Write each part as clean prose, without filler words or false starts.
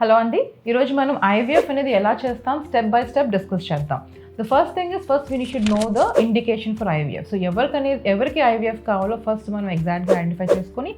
Hello అండి, ఈరోజు మనం ఐవీఎఫ్ అనేది ఎలా చేస్తాం స్టెప్ బై స్టెప్ డిస్కస్ చేద్దాం. The first thing is first we should know the indication for IVF. So ఎవరికి ఐవీఎఫ్ కావాలో ఫస్ట్ మనం ఎగ్జాక్ట్గా ఐడెంటిఫై చేసుకొని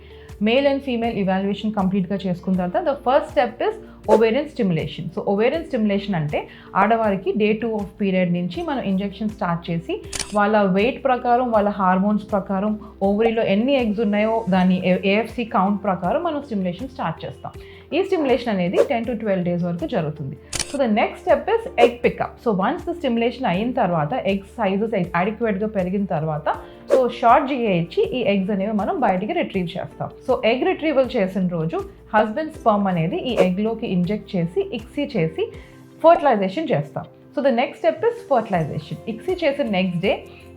మేల్ అండ్ ఫీమేల్ ఇవాల్యుయేషన్ కంప్లీట్గా చేసుకున్న తర్వాత the first step is ovarian stimulation. So ovarian stimulation అంటే ఆడవారికి డే 2 ఆఫ్ పీరియడ్ నుంచి మనం ఇంజెక్షన్ స్టార్ట్ చేసి వాళ్ళ వెయిట్ ప్రకారం వాళ్ళ హార్మోన్స్ ప్రకారం ఓవరీలో ఎన్ని ఎగ్స్ ఉన్నాయో దాని ఏఎఫ్సి కౌంట్ ప్రకారం మనం స్టిమ్యులేషన్ స్టార్ట్ చేస్తాం. ఈ స్టిమ్యులేషన్ అనేది 10 to 12 days వరకు జరుగుతుంది. So the next step is egg pickup. So once the stimulation అయిన తర్వాత ఎగ్ సైజెస్ అడిక్వేట్గా పెరిగిన తర్వాత సో షార్ట్ జిఏ ఇచ్చి ఈ ఎగ్స్ అనేవి మనం బయటికి రిట్రీవ్ చేస్తాం. సో ఎగ్ రిట్రీవల్ చేసిన రోజు హస్బెండ్ స్పర్మ్ అనేది ఈ ఎగ్లోకి ఇంజెక్ట్ చేసి ఇక్సీ చేసి ఫర్టిలైజేషన్ చేస్తాం. So the next step is fertilisation. ICSI చేసిన నెక్స్ట్ డే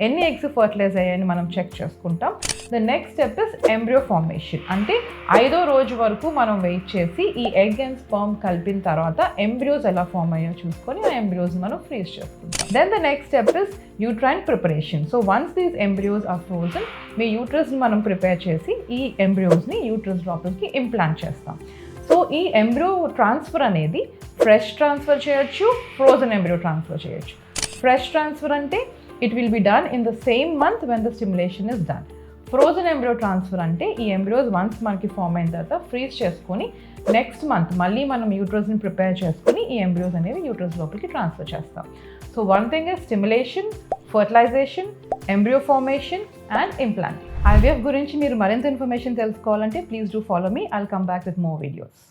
ఎన్ని ఎగ్స్ ఫర్టిలైజ్ అయ్యాయని మనం చెక్ చేసుకుంటాం. The next step is embryo formation. అంటే 5వ రోజు వరకు మనం వెయిట్ చేసి ఈ ఎగ్ అండ్ స్పర్మ్ కలిపిన తర్వాత ఎంబ్రియోస్ ఎలా ఫామ్ అయ్యో చూసుకొని ఆ ఎంబ్రియోస్ మనం ఫ్రీజ్ చేసుకుంటాం. Then the next step is uterine preparation. So once these embryos are frozen మీ యూట్రస్ని మనం ప్రిపేర్ చేసి ఈ ఎంబ్రియోస్ని యూట్రస్ లోపలికి ఇంప్లాంట్ చేస్తాం. సో ఈ ఎంబ్రియో ట్రాన్స్ఫర్ అనేది ఫ్రెష్ ట్రాన్స్ఫర్ చేయొచ్చు, ఫ్రోజన్ ఎంబ్రియో ట్రాన్స్ఫర్ చేయొచ్చు. ఫ్రెష్ ట్రాన్స్ఫర్ అంటే it will be done in the same month when the stimulation is done. Frozen embryo transfer అంటే ఈ ఎంబ్రియోస్ వన్స్ మనకి ఫామ్ అయిన తర్వాత ఫ్రీజ్ చేసుకొని నెక్స్ట్ మంత్ మళ్ళీ మనం యూట్రస్ని ప్రిపేర్ చేసుకొని ఈ ఎంబ్రియోస్ అనేవి యూట్రస్ లోపలికి ట్రాన్స్ఫర్ చేస్తాం. So one thing is stimulation, fertilization, embryo formation and implant. IVF గురించి మీరు మరింత ఇన్ఫర్మేషన్ తెలుసుకోవాలంటే please do follow me. I'll come back with more videos.